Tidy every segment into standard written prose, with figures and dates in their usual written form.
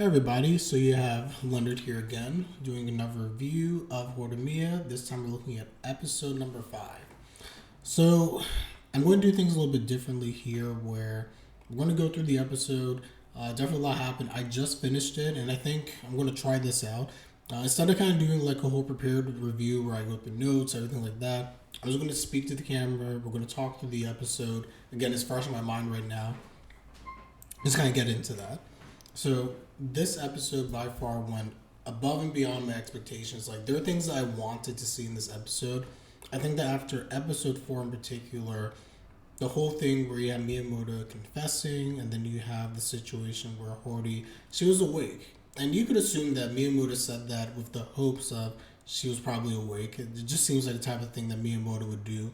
Hey everybody, so you have Leonard here again, doing another review of Horimiya. This time we're looking at episode number 5. So, I'm going to do things a little bit differently here, where we're going to go through the episode. Definitely a lot happened. I just finished it, and I think I'm going to try this out. Instead of kind of doing like a whole prepared review where I go through notes, everything like that, I'm just going to speak to the camera. We're going to talk through the episode. Again, it's fresh in my mind right now. Just kind of get into that. So this episode by far went above and beyond my expectations. Like, there are things that I wanted to see in this episode. I think that after episode 4 in particular, the whole thing where you have Miyamura confessing, and then you have the situation where she was awake. And you could assume that Miyamura said that with the hopes of she was probably awake. It just seems like the type of thing that Miyamura would do.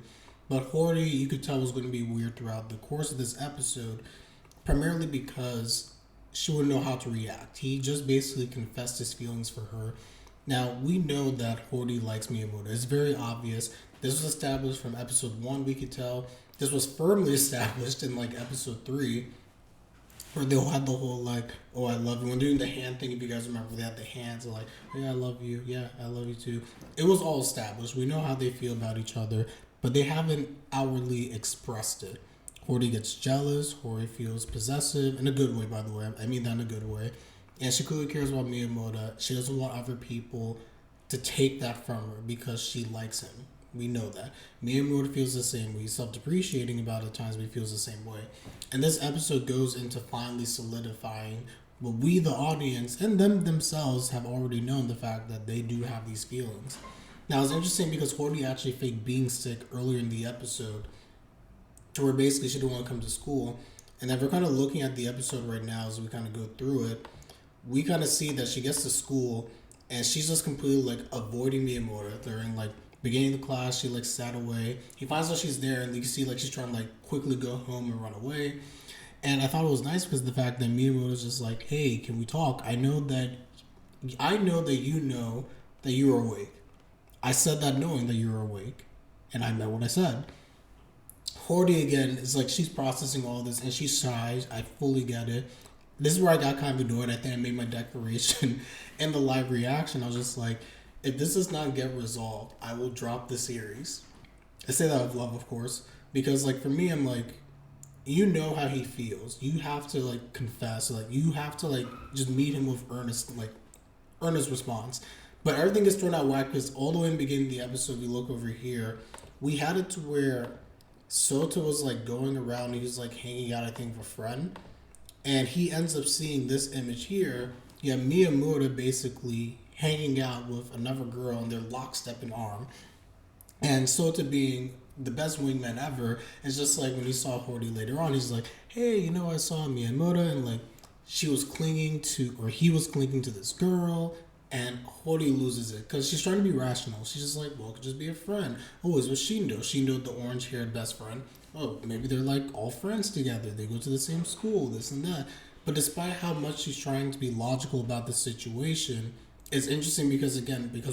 But Hori, you could tell, was going to be weird throughout the course of this episode, primarily because she wouldn't know how to react. He just basically confessed his feelings for her. Now, we know that Hori likes Miyamura. It's very obvious. This was established from episode 1, we could tell. This was firmly established in, like, episode 3, where they had the whole, like, oh, I love you. When doing the hand thing, if you guys remember, they had the hands, like, oh, yeah, I love you. Yeah, I love you too. It was all established. We know how they feel about each other, but they haven't outwardly expressed it. Hori gets jealous. Hori feels possessive, in a good way, by the way. I mean that in a good way. And she clearly cares about Miyamura. She doesn't want other people to take that from her because she likes him. We know that. Miyamura feels the same way. He's self-depreciating about it at times, but he feels the same way. And this episode goes into finally solidifying what we, the audience, and them themselves have already known, the fact that they do have these feelings. Now, it's interesting because Hori actually faked being sick earlier in the episode, to where basically she didn't want to come to school. And if we're kind of looking at the episode right now as we kind of go through it, we kind of see that she gets to school and she's just completely like avoiding Miyamura during like beginning of the class. She like sat away. He finds out she's there, and you can see like she's trying to like quickly go home and run away. And I thought it was nice because the fact that Miyamura was just like, hey, can we talk? I know that you know that you're awake. I said that knowing that you're awake, and I meant what I said. Hori, again, is like she's processing all this and she's shy. I fully get it. This is where I got kind of annoyed. I think I made my declaration in the live reaction. I was just like, if this does not get resolved, I will drop the series. I say that with love, of course, because like for me, I'm like, you know how he feels. You have to like confess. Like you have to like just meet him with earnest response. But everything gets thrown out whack because all the way in the beginning of the episode, we look over here, we had it to where Sota was like going around. He was like hanging out, I think, with a friend, and he ends up seeing this image here. You have Miyamura basically hanging out with another girl, and they're lockstep in arm. And Sota, being the best wingman ever, is just like when he saw Hori later on, he's like, "Hey, I saw Miyamura, and like he was clinging to this girl." And Hori loses it because she's trying to be rational. She's just like, well, it could just be a friend. Oh, it's with Shindo. Shindo, the orange-haired best friend. Oh, maybe they're like all friends together. They go to the same school, this and that. But despite how much she's trying to be logical about the situation, it's interesting because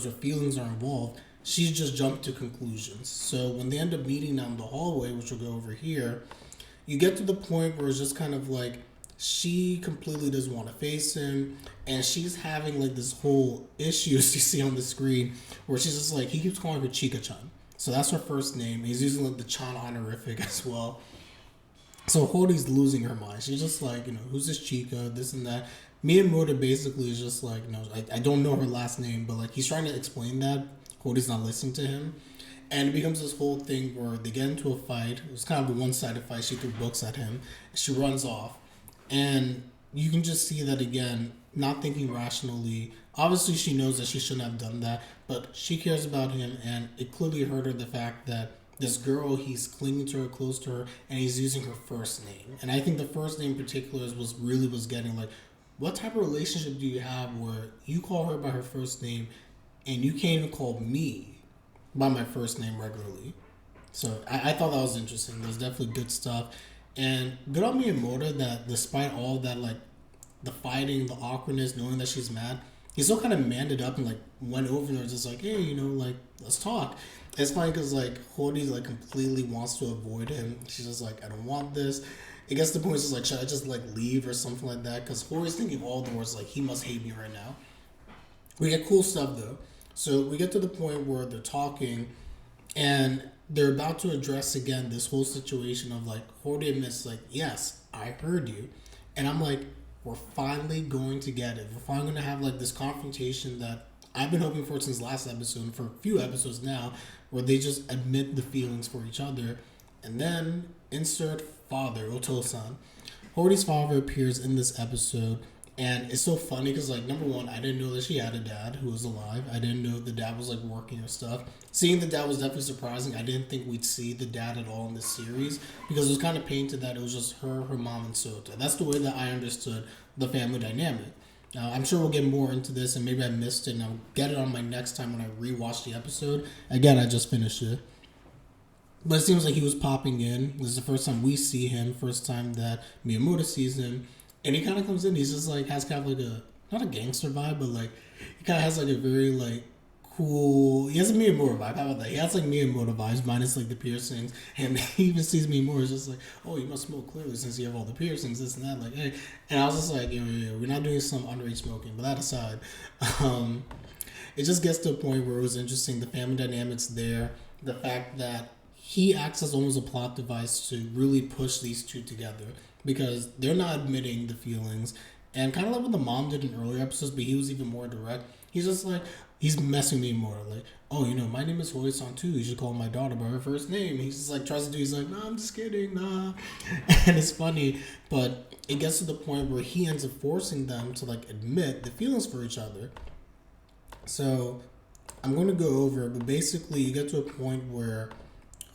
her feelings are involved, she's just jumped to conclusions. So when they end up meeting down the hallway, which we'll go over here, you get to the point where it's just kind of like, she completely doesn't want to face him, and she's having like this whole issue you see on the screen where she's just like, he keeps calling her Chika-chan, so that's her first name. He's using like the Chan honorific as well. So Hori's losing her mind. She's just like, who's this Chika, this and that. Miyamura basically is just like, I don't know her last name, but like he's trying to explain that. Hori's not listening to him. And it becomes this whole thing where they get into a fight. It was kind of a one-sided fight. She threw books at him. She runs off. And you can just see that, again, not thinking rationally. Obviously, she knows that she shouldn't have done that, but she cares about him, and it clearly hurt her, the fact that this girl, he's clinging to her, close to her, and he's using her first name. And I think the first name in particular was getting like, what type of relationship do you have where you call her by her first name, and you can't even call me by my first name regularly? So I thought that was interesting. There's definitely good stuff. And good on Miyamura that despite all that, like, the fighting, the awkwardness, knowing that she's mad, he still kind of manned it up and, like, went over there just like, hey, like, let's talk. It's funny because, like, Hori, like, completely wants to avoid him. She's just like, I don't want this. it gets to the point where it's just like, should I just like leave or something like that? Because Hori's thinking all the words like he must hate me right now. We get cool stuff though. So we get to the point where they're talking, and they're about to address again this whole situation of like Hori admits like, yes, I heard you, and I'm like, we're finally going to get it. We're finally going to have like this confrontation that I've been hoping for since last episode, and for a few episodes now, where they just admit the feelings for each other. And then insert father, Oto-san. Hori's father appears in this episode, and it's so funny because, like, number one, I didn't know that she had a dad who was alive. I didn't know the dad was like working or stuff. Seeing the dad was definitely surprising. I didn't think we'd see the dad at all in this series because it was kind of painted that it was just her mom, and Sota. That's the way that I understood the family dynamic. Now, I'm sure we'll get more into this, and maybe I missed it, and I'll get it on my next time when I rewatch the episode. Again, I just finished it. But it seems like he was popping in. This is the first time we see him, first time that Miyamura sees him. And he kind of comes in, he's just like, has kind of like a, not a gangster vibe, but like, he kind of has like a very like cool, he has a Miyamura vibe, how about that? He has like Miyamura vibes, minus like the piercings. And he even sees Miyamura, it's just like, oh, you must smoke clearly since you have all the piercings, this and that. Like, hey. And I was just like, we're not doing some underage smoking. But that aside, it just gets to a point where it was interesting, the family dynamics there, the fact that he acts as almost a plot device to really push these two together because they're not admitting the feelings. And kind of like what the mom did in earlier episodes, but he was even more direct. He's just like, he's messing me more. Like, oh, my name is Hori-san too. You should call my daughter by her first name. He's just like, tries to do, he's like, nah, I'm just kidding, nah. And it's funny, but it gets to the point where he ends up forcing them to like admit the feelings for each other. So I'm going to go over it, but basically you get to a point where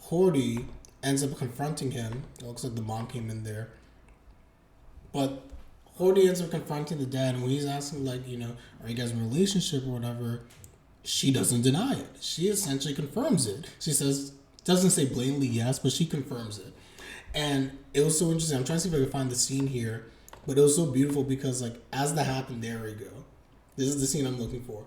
Hori ends up confronting him. It looks like the mom came in there. But Hori ends up confronting the dad, and when he's asking, like, are you guys in a relationship or whatever, she doesn't deny it. She essentially confirms it. She says, doesn't say blatantly yes, but she confirms it. And it was so interesting. I'm trying to see if I can find the scene here, but it was so beautiful because, like, as that happened, there we go. This is the scene I'm looking for.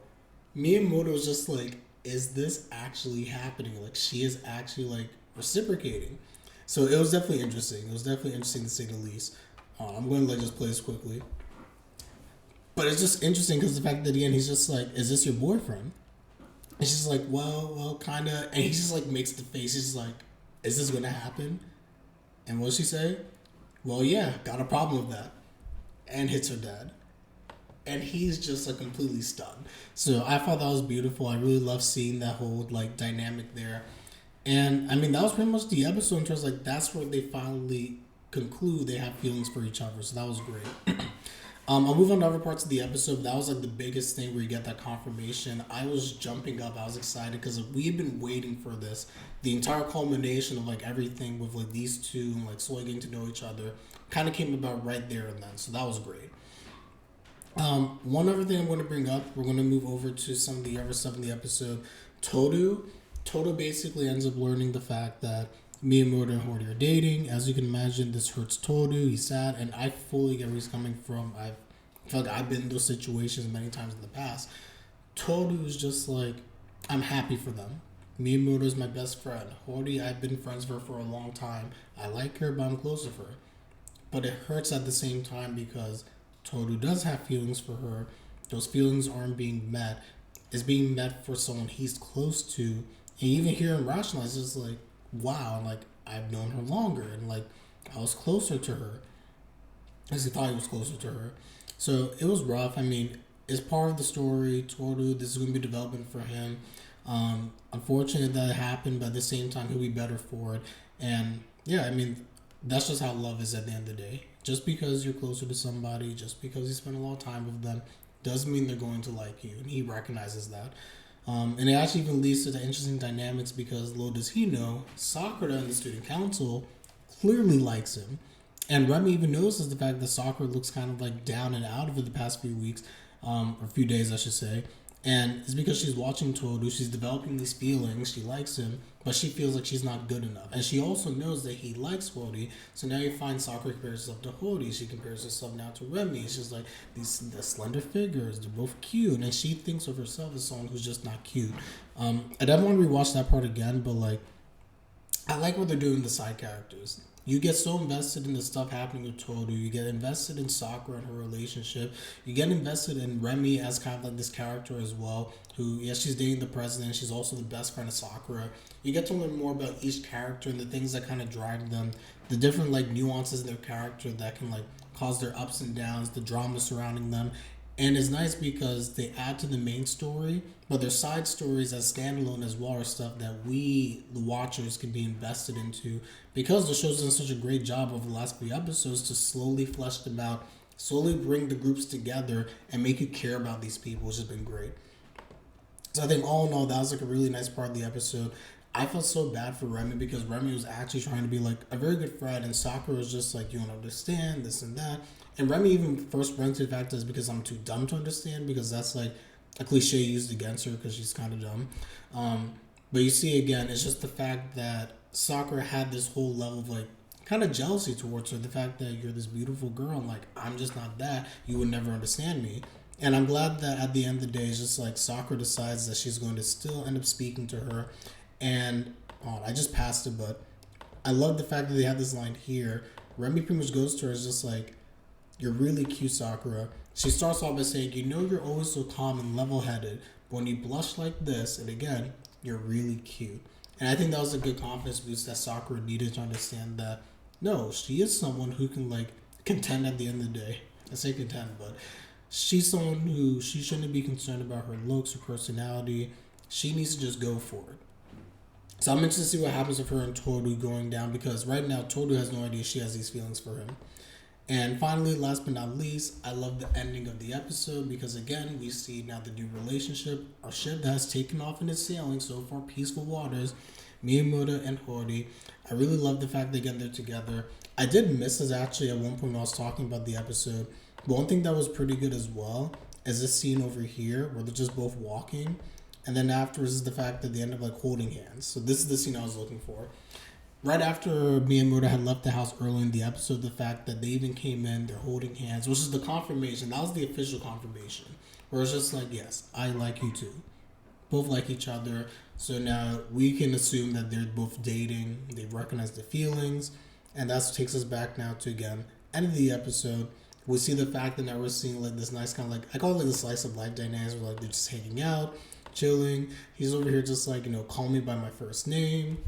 Miyamura was just like, is this actually happening? Like, she is actually, like, reciprocating. So it was definitely interesting. It was definitely interesting to say the least. I'm going to like just play this quickly. But it's just interesting because the fact that at the end he's just like, is this your boyfriend? And she's like, well, kind of. And he just like makes the face. He's just like, is this going to happen? And what does she say? Well, yeah, got a problem with that. And hits her dad. And he's just like completely stunned. So I thought that was beautiful. I really love seeing that whole like dynamic there. And I mean, that was pretty much the episode in terms of, like, that's where they finally conclude they have feelings for each other. So that was great. I'll move on to other parts of the episode. That was like the biggest thing where you get that confirmation. I was jumping up. I was excited because we had been waiting for this. The entire culmination of like everything with like these two and like slowly getting to know each other kind of came about right there and then. So that was great. One other thing I'm going to bring up, we're going to move over to some of the other stuff in the episode. Toru basically ends up learning the fact that Miyamura and Hori are dating. As you can imagine, this hurts Toru. He's sad, and I fully get where he's coming from. I feel like I've been in those situations many times in the past. Toru is just like, I'm happy for them. Miyamura is my best friend. Hori, I've been friends with her for a long time. I like her, but I'm close with her. But it hurts at the same time because Toru does have feelings for her. Those feelings aren't being met. It's being met for someone he's close to. And you even hear him rationalize, it's like, wow, like, I've known her longer, and like, I was closer to her. As he thought he was closer to her. So it was rough. I mean, it's part of the story. Toru, this is going to be development for him. Unfortunate that it happened, but at the same time, he'll be better for it. And yeah, I mean, that's just how love is at the end of the day. Just because you're closer to somebody, just because you spend a lot of time with them, doesn't mean they're going to like you. And he recognizes that. And it actually even leads to the interesting dynamics because little does he know, Sakura and the student council clearly likes him. And Remy even notices the fact that Sakura looks kind of like down and out over the past few weeks, or few days I should say. And it's because she's watching Toru, she's developing these feelings, she likes him, but she feels like she's not good enough. And she also knows that he likes Hori, so now you find Sakura compares herself to Hori, she compares herself now to Remy. She's like, the slender figures, they're both cute, and she thinks of herself as someone who's just not cute. I don't want to rewatch that part again, but like, I like what they're doing with the side characters. You get so invested in the stuff happening with Toru. You get invested in Sakura and her relationship. You get invested in Remy as kind of like this character as well, who, yes, she's dating the president. She's also the best friend of Sakura. You get to learn more about each character and the things that kind of drive them, the different like nuances in their character that can like cause their ups and downs, the drama surrounding them. And it's nice because they add to the main story, but their side stories as standalone as well are stuff that we, the watchers, can be invested into because the show's done such a great job over the last few episodes to slowly flesh them out, slowly bring the groups together, and make you care about these people, which has been great. So I think all in all, that was like a really nice part of the episode. I felt so bad for Remy because Remy was actually trying to be like a very good friend, and Sakura was just like, you don't understand this and that. And Remy even first runs to the fact that it's because I'm too dumb to understand, because that's like a cliche used against her because she's kind of dumb. But you see, again, it's just the fact that Sakura had this whole level of like kind of jealousy towards her. The fact that you're this beautiful girl and like I'm just not that. You would never understand me. And I'm glad that at the end of the day, it's just like Sakura decides that she's going to still end up speaking to her. And I just passed it, but I love the fact that they have this line here. Remy pretty much goes to her, is just like, you're really cute, Sakura. She starts off by saying, you know you're always so calm and level-headed, but when you blush like this, and again, you're really cute. And I think that was a good confidence boost that Sakura needed to understand that, no, she is someone who can, like, contend at the end of the day. I say contend, but she's someone who, she shouldn't be concerned about her looks, her personality. She needs to just go for it. So I'm interested to see what happens with her and Toru going down, because right now Toru has no idea she has these feelings for him. And finally, last but not least, I love the ending of the episode because, again, we see now the new relationship, our ship that has taken off in its sailing so far, peaceful waters, Miyamura and Hori. I really love the fact that, again, they're together. I did miss this, actually, at one point when I was talking about the episode. But one thing that was pretty good as well is this scene over here where they're just both walking. And then afterwards is the fact that they end up, like, holding hands. So this is the scene I was looking for. Right after Miyamura had left the house early in the episode, the fact that they even came in, they're holding hands, which is the confirmation. That was the official confirmation. Where it's just like, yes, I like you too. Both like each other. So now we can assume that they're both dating. They've recognized the feelings. And that takes us back now to, again, end of the episode. We see the fact that now we're seeing like this nice kind of like, I call it like the slice of life dynamics where like they're just hanging out, chilling. He's over here just like, call me by my first name.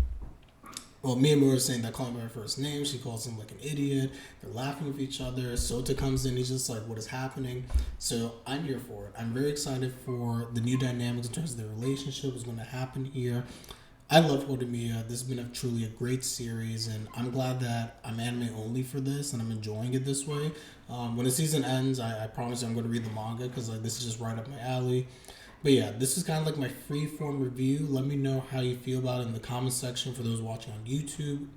Well, Miyamura is saying that call me by my first name. She calls him like an idiot. They're laughing with each other. Sota comes in. He's just like, what is happening? So I'm here for it. I'm very excited for the new dynamics in terms of their relationship. What's going to happen here. I love Horimiya. This has been truly a great series, and I'm glad that I'm anime only for this, and I'm enjoying it this way. When the season ends, I promise you I'm going to read the manga because like this is just right up my alley. But yeah, this is kind of like my free-form review. Let me know how you feel about it in the comment section for those watching on YouTube.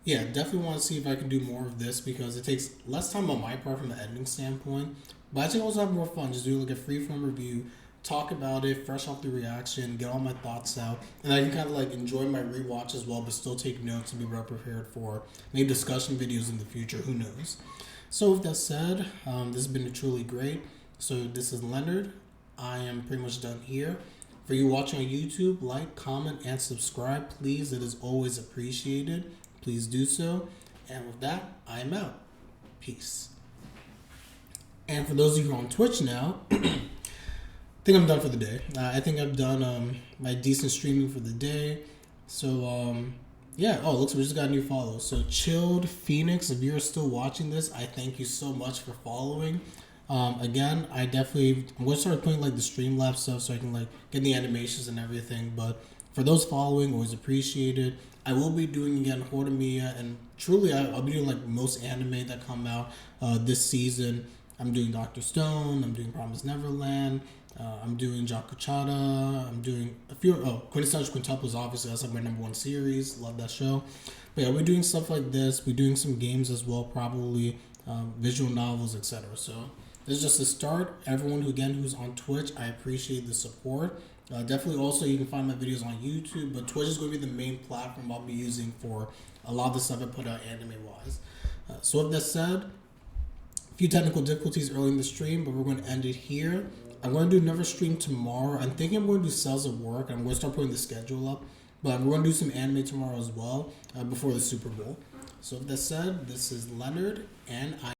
Yeah, definitely want to see if I can do more of this because it takes less time on my part from the editing standpoint. But I think also have more fun. Just do like a free-form review, talk about it, fresh off the reaction, get all my thoughts out. And I can kind of like enjoy my rewatch as well, but still take notes and be well prepared for maybe discussion videos in the future. Who knows? So with that said, this has been truly great. So this is Leonard. I am pretty much done here. For you watching on YouTube, like, comment, and subscribe, please. It is always appreciated. Please do so. And with that, I am out. Peace. And for those of you who are on Twitch now, I think I'm done for the day. I think I've done my decent streaming for the day. So, yeah. Oh, looks like we just got a new follow. So, Chilled Phoenix, if you're still watching this, I thank you so much for following. Again, I'm going to start putting like the Streamlabs stuff so I can like get the animations and everything. But for those following, always appreciate it. I will be doing again Horimiya, and truly I'll be doing like most anime that come out this season. I'm doing Dr. Stone. I'm doing Promised Neverland. I'm doing Jakuchara. I'm doing a few. Quintessential Quintuples, obviously that's like my #1 series. Love that show. But yeah, we're doing stuff like this. We're doing some games as well, probably visual novels, etc. So. This is just a start. Everyone who's on Twitch, I appreciate the support. Definitely also you can find my videos on YouTube, but Twitch is going to be the main platform I'll be using for a lot of the stuff I put out anime-wise. So with that said, a few technical difficulties early in the stream, but we're going to end it here. I'm going to do another stream tomorrow. I'm thinking I'm going to do Selves at Work. I'm going to start putting the schedule up, but we're going to do some anime tomorrow as well before the Super Bowl. So with that said, this is Leonard, and I